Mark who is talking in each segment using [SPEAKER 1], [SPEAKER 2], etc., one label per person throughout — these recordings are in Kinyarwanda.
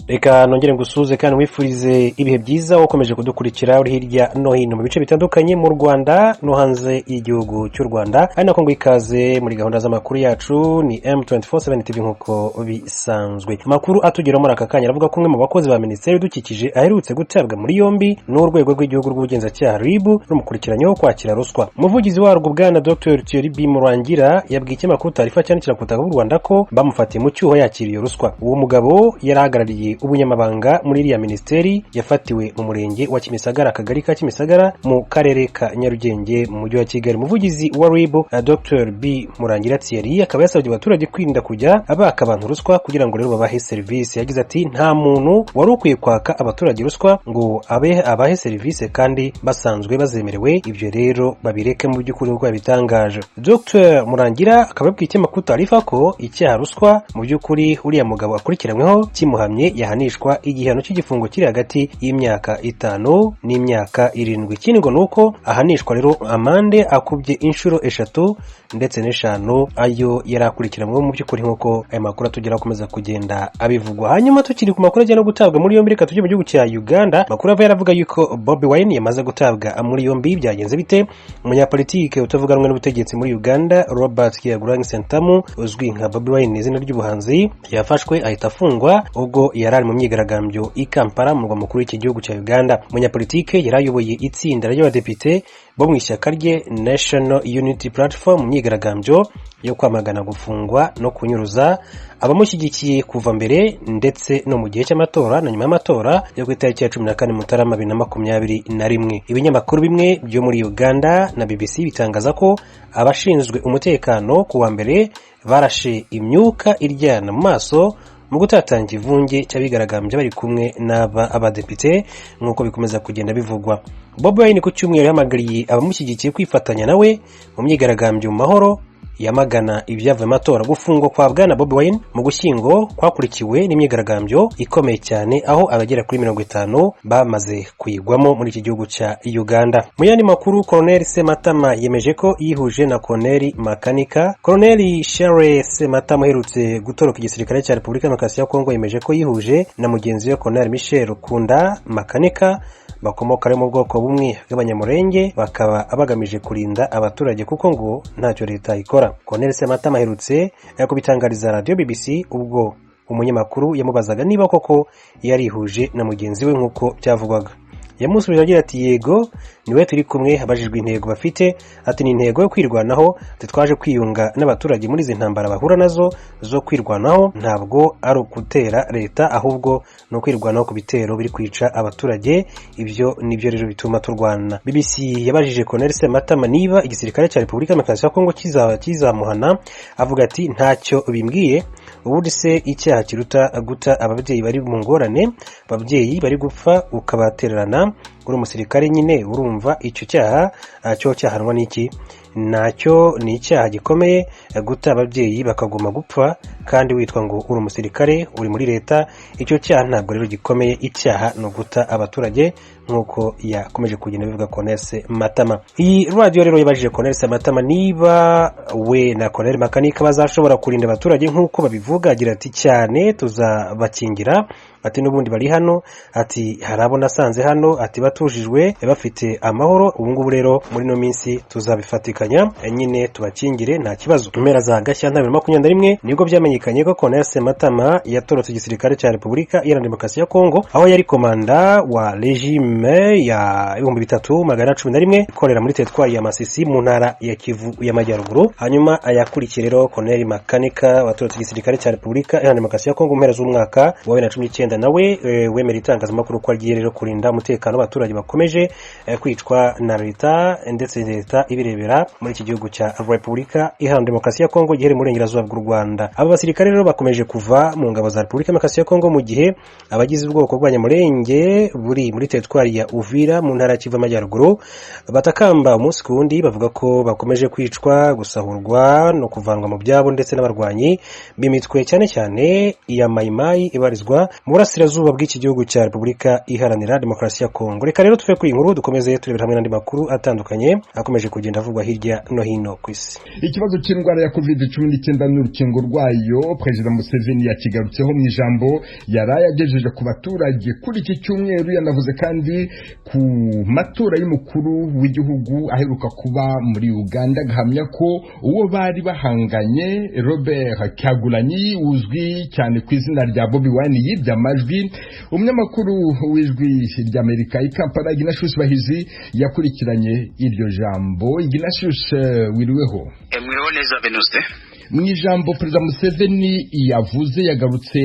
[SPEAKER 1] Reka nongere ngusuze kandi wifurize ibihe byiza ukomeje kudukurikira uri hirya no hino mu bice bitandukanye mu Rwanda no hanze y'igihugu cy'u Rwanda. Ari nako ngwikaze muri gahunda z'amakuru yacu ni M247 TV nkuko bisanzwe. Amakuru atugera muri aka kanya aravuga ko umwe mu bakozi ba Minisiteri y'Ibidukikije aherutse gutabwa muri yombi n'urwego rw'igihugu rw'ubugenzacyaha RIB rumukurikiranyweho kwakira ruswa. Umuvugizi warwo bwana Dr Thierry B Murangira yabwiye ikinyamakuru Tarifa cyandikira ku butaka bw'u Rwanda ko bamufatiye mu cyuho yakiriye ruswa. Uwo mugabo yarahagarariye ubunyamabanga muri iriya minisiteri yafatiwe mu murenge wa Kimisagara, akagari ka Kimisagara mu karere ka Nyarugenge mu mujyi wa Kigali. Umuvugizi wa RIB Dr B Murangira Thierry akaba yasabye abaturage kwirinda kujya abaka abantu ruswa kugira ngo rero babahe serivisi. Yagize ati nta muntu wari ukwiye kwaka abaturage ruswa ngo abahe serivisi kandi basanzwe bazemerewe, ibyo rero babireke mu by'ukuri uko yabitangaje. Dr Murangira akaba yabwiye ikinyamakuru Tarifa ko icyaha ruswa mu by'ukuri uriya mugabo akurikiranyweho kimuhamye yahanishwa igihano cy'igifungo kiri hagati y'imyaka 5 n'imyaka 7. Ikindi ngo nuko ahanishwa rero amande akubye inshuro 3 ndetse n'5 ayo yarakurikiranywe mu by'ukuri nkuko aya makuru atugera akomeza kugenda abivugwa. Hanyuma tukiri ku makuru ajyana no gutabwa muri yombi, reka tujye mu gihugu cya Uganda. Makuru ava yaravuga yuko Bobi Wine yamaze gutabwa muri yombi. Byagenze bite? Umunyapolitike utavuga rumwe n'ubutegetsi muri Uganda Robert Kyagulanyi Ssentamu uzwi nka Bobi Wine izina ry'ubuhanzi yafashwe ahita afungwa ubwo yarari mu myigaragambyo i Kampala mu murwa mukuru w'iki gihugu cya Uganda. Umunyapolitike yarayoboye itsinda ry'abadepite bo mu ishyaka rye National Unity Platform mu myigaragambyo yo kwamagana gufungwa no kunyuruza abamushyigikiye kuva mbere ndetse no mu gihe cy'amatora na nyuma y'amatora yo ku itariki ya 14 Mutarama 2021. Ibinyamakuru bimwe byo muri Uganda na BBC bitangaza ko abashinzwe umutekano kuwa mbere barashe imyuka iryana mu maso mu gutatanga ivunge cy'abigaragambye bari kumwe abadepite nk'uko bikomeza kugenda bivugwa. Bobi Wine ku cyumweru yahamagariye abamushyigikiye kwifatanya nawe mu myigaragambyo mu mahoro yamagana ibyavuye amatora. Gufungwa kwa bwana Bobi Wine mu Gushyingo kwakurikiwe n'imyigaragambyo ikomeye cyane aho abagera kuri 50 bamaze kuyigwamo muri iki gihugu cya Uganda. Mu yandi makuru, Colonel Sematama yemeje ko yihuje na Colonel Makanika. Colonel Charles Sematama aherutse gutoroka igisirikare cya Repubulika Demokarasi ya Kongo yemeje ko yihuje na mugenzi we Colonel Michel Kunda Makanika bakomoka mu bwoko bumwe bw'abanyamurenge, bakaba abagamije kurinda abaturage kuko ngo ntacyo leta ikora. Colonel Sematama aherutse kubitangariza radio BBC ubwo umunyamakuru yamubazaga niba koko yarihuje na mugenzi we nk'uko byavugwaga. Yamusubije agira ati yego niwe turi kumwe. Abajijwe intego bafite ati ni intego yo kwirwanaho, twaje kwiyunga n'abaturage muri izi ntambara bahura nazo zo kwirwanaho, ntabwo ari ukutera leta ahubwo no kwirwanaho ku bitero biri kwica abaturage, ibyo nibyo rero bituma turwana. BBC yabajije Colonel Sematama niba igisirikare cya Repubulika Demokarasi ya Kongo kizamuhana, avuga ati ntacyo bimbwiye, ubundi se icyaha kiruta guta ababyeyi bari mu ngorane, ababyeyi bari gupfa ukabatererana uri umusirikare nyine, urumva icyo cyaha cyo cyahanwa n'iki? Nacyo ni icyaha gikomeye, guta ababyeyi bakaguma gupfa kandi witwa ngo uri umusirikare uri muri leta, icyo cyaha ntabwo rero gikomeye, icyaha no guta abaturage nk'uko yakomeje kugenda bivuga Colonel Sematama. Iyi radio rero yabajije Colonel Sematama niba we na Colonel Makanika bazashobora kurinda abaturage nk'uko babivuga. Agira ati cyane tuzabakingira, ati n'ubundi bari hano, ati harabona asanze hano, ati batujijwe bafite amahoro. Ubu ngubu rero muri no minsi tuzabifatikanya nyine tubakingire nta kibazo. Impera za Gashyantare 2021 nibwo byamenyekanye ko Colonel Sematama yatorotse igisirikare cya Repubulika Iharanira Demokarasi ya Kongo, aho yari komanda wa regime ya 311 ikorera muri teritwari ya Masisi mu ntara ya Kivu y'Amajyaruguru. Hanyuma ayakurikiye rero Colonel Makanika watorotse igisirikare cya Repubulika Iharanira Demokarasi ya Kongo mpera z'umwaka wa 2019, nawe wemera itangazamakuru ko agiye rero kurinda umutekano w'abaturage bakomeje kwicwa na leta ndetse leta ibirebera muri iki gihugu cya Repubulika Iharanira Demokarasi ya Kongo gihere mu burengerazuba bw'u Rwanda. Aba basirikare rero bakomeje kuva mu ngabo za Repubulika Demokarasi ya Kongo mu gihe abagize ubwoko bw'abanyamurenge buri muri teritwari ya Uvira mu ntara ya Kivu y'Amajyaruguru batakamba umunsi ku wundi bavuga ko bakomeje kwicwa, gusahurwa no kuvanwa mu byabo ndetse n'abarwanyi b'imitwe cyane cyane iya Mayimayi ibarizwa mu burasirazuba bw'iki gihugu cya Repubulika Iharanira Demokarasi ya Kongo. reka rero tuve kuri iyi nkuru dukomeze turebera hamwe n'andi makuru atandukanye akomeje kugenda avugwa hirya no hino ku isi.
[SPEAKER 2] Ikibazo cy'indwara ya COVID-19 n'urukingo rwayo Perezida Museveni yakigarutseho mu ijambo yarayagejeje ku baturage kuri iki cyumweru. Yanavuze kandi ku matora y'umukuru w'igihugu aheruka kuba muri Uganda, gahamya ko uwo bari bahanganye Robert Kyagulanyi uzwi cyane ku izina rya Bobi Wine yibye amajwi. Umunyamakuru w'ijwi ry'Amerika i Kampala Ignatius Bahizi yakurikiranye iryo jambo. Ignatius, wiriweho?
[SPEAKER 3] Mwiriwe neza Venuste.
[SPEAKER 2] Mu ijambo Perezida Museveni yavuze yagarutse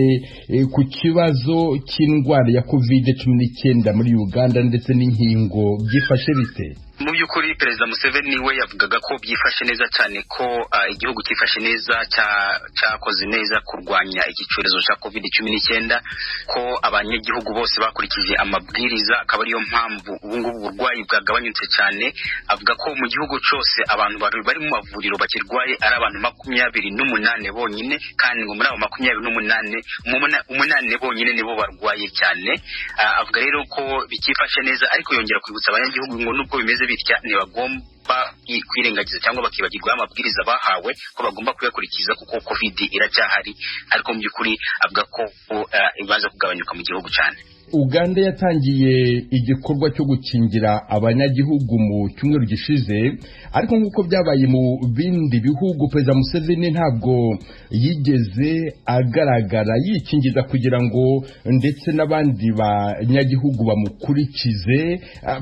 [SPEAKER 2] ku kibazo cy'indwara ya COVID-19 muri Uganda ndetse n'inkingo. Byifashe bite?
[SPEAKER 3] Mu by'ukuri Perezida Museveni we yavugaga ko byifashe neza cyane, ko igihugu cyifashe neza, cyakoze neza kurwanya iki cyorezo cya COVID-19, ko abanyagihugu bose bakurikije amabwiriza, akaba ariyo mpamvu ubu ngubu uburwayi bwagabanyutse cyane. Avuga ko mu gihugu cyose abantu bari mu mavuriro bakirwaye ari abantu 28 bonyine, kandi ngo muri abo 28 umunani bonyine nibo barwaye cyane. Avuga rero ko bikifashe neza, ariko yongera kwibutsa abanyagihugu ngo nubwo bimeze bitya ntibagomba kwirengagiza cyangwa bakibagirwa amabwiriza bahawe, ko bagomba kuyakurikiza kuko COVID iracyahari. Ariko mu by'ukuri avuga ko ibanza kugabanyuka mu gihugu cyane.
[SPEAKER 2] Uganda yatangiye igikorwa cyo gukingira abanyagihugu mu cyumweru gishize, ariko nk'uko byabaye mu bindi bihugu Perezida Museveni ntabwo yigeze agaragara yikingiza kugira ngo ndetse n'abandi banyagihugu bamukurikize.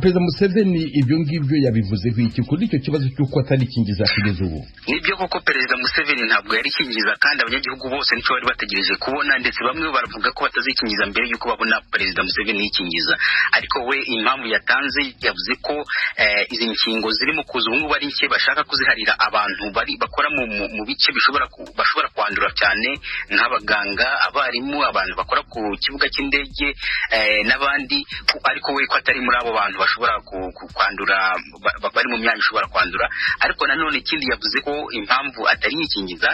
[SPEAKER 2] Perezida Museveni ibyo ngibyo yabivuzeho iki kuri icyo kibazo cy'uko atarikingiza kugeza ubu?
[SPEAKER 3] Nibyo koko Perezida Museveni ntabwo yarikingiza, kandi abanyagihugu bose nicyo bari bategereje kubona, ndetse bamwe baravuga ko batazikingiza mbere y'uko babona Perezida Museveni yikingiza. Ariko we impamvu yatanze, yavuze ko izi nkingo zirimo kuza ubu ngubu ari nke, bashaka kuziharira abantu bakora mu bice bashobora kwandura cyane, nk'abaganga, abarimu, abantu bakora ku kibuga cy'indege n'abandi. Ariko we ko atari muri abo bantu bashobora kwandura, bari mu myanya ishobora kwandura. Ariko nanone ikindi yavuze ko impamvu atari yikingiza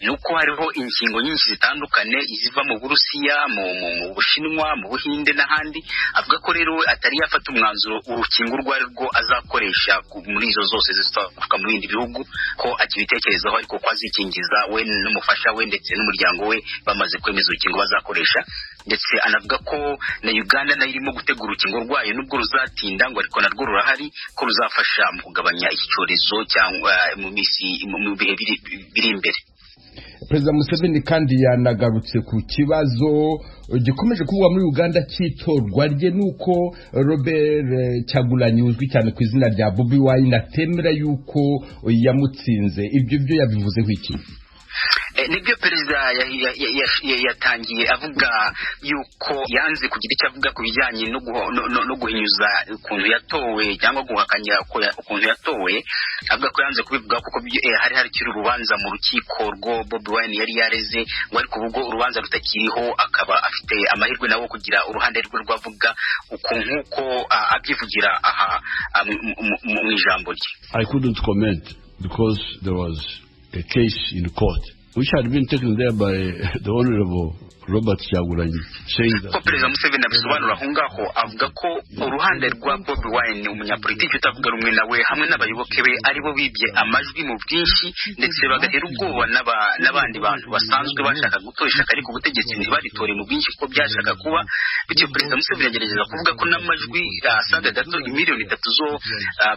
[SPEAKER 3] nuko hariho inkingo nyinshi zitandukanye ziva mu Burusiya, mu Bushinwa, mu Buhinde n'ahandi. Avuga ko rero atari yafata umwanzuro urukingo rwo azakoresha muri izo zose zituruka mu bindi bihugu, ko akibitekerezaho, ariko ko azikingiza we n'umufasha we ndetse n'umuryango we bamaze kwemeza urukingo bazakoresha. Ndetse anavuga ko na Uganda nayo irimo gutegura urukingo rwayo, nubwo ruzatinda ngo ariko narwo rurahari, ko ruzafasha mu kugabanya iki cyorezo cyangwa mu bihe biri imbere.
[SPEAKER 2] Perezida Museveni kandi yanagarutse ku kibazo gikomeje kuvugwa muri Uganda cy'itorwa rye, nuko Robert Kyagulanyi uzwi cyane ku izina rya Bobi Wine atemera yuko yamutsinze. Ibyo byo yabivuzeho iki?
[SPEAKER 3] Nibyo Perezida yatangiye avuga yuko yanze kugira icyo avuga ku bijyanye no guhinyuza ukuntu yatowe cyangwa guhakanya ukuntu yatowe. Avuga ko yanze kubivuga kuko hari hakiri urubanza mu rukiko rwo Bobi Wine yari yareze, ngo ariko ubwo urubanza rutakiriho akaba afite amahirwe nawo kugira uruhande rwe rwavuga uko abyivugira aha mu ijambo rye.
[SPEAKER 4] I couldn't comment because there was a case in court which had been taken there by the Honorable Robert Kyagulanyi, saying that
[SPEAKER 3] Perezida Museveni abisobanura aho ngaho, avuga ko uruhande rwa Bobi Wine umunyapolitiki utavuga rumwe nawe hamwe n'abayoboke be aribo bibye amajwi mu bwinshi, ndetse bagatera ubwoba n'abandi bantu basanzwe bashaka gutoresha ariko ubutegetsi ntibaritore mu bwinshi ko byashaka kuba. Bityo Perezida Museveni yagerageza kuvuga ko n'amajwi asaga gato 3 miliyoni zo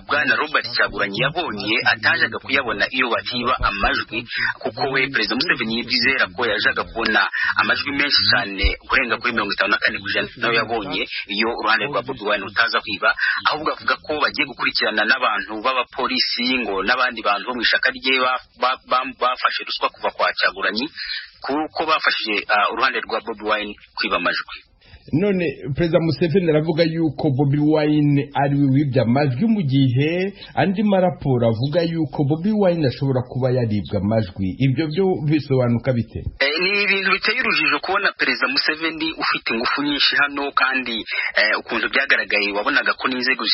[SPEAKER 3] bwana Robert Kyagulanyi yabonye atajaga kuyabona iyo batiba amajwi, kuko we Perezida Museveni yizera ko yajaga kubona amajwi menshi cyane kurenga kuri 54% nayo yabonye iyo uruhande rwa Bobi Wine utaza kwiba. Ahubwo avuga ko bagiye gukurikirana n'abantu b'abapolisi ngo n'abandi bantu bo mu ishaka rye bafashe ruswa kuva kwa Kyagulanyi, kuko bafashije uruhande rwa Bobi Wine kwiba amajwi.
[SPEAKER 2] None Perezida Museveni aravuga yuko Bobi Wine ari we wibye amajwi, mu gihe andi maraporo avuga yuko Bobi Wine ashobora kuba yaribwa amajwi. Ibyo byo bisobanuka bite?
[SPEAKER 3] Ni ibintu biteye urujijo kubona Perezida Museveni ufite ingufu nyinshi hano, kandi ukuntu byagaragaye wabonaga ko n'inzego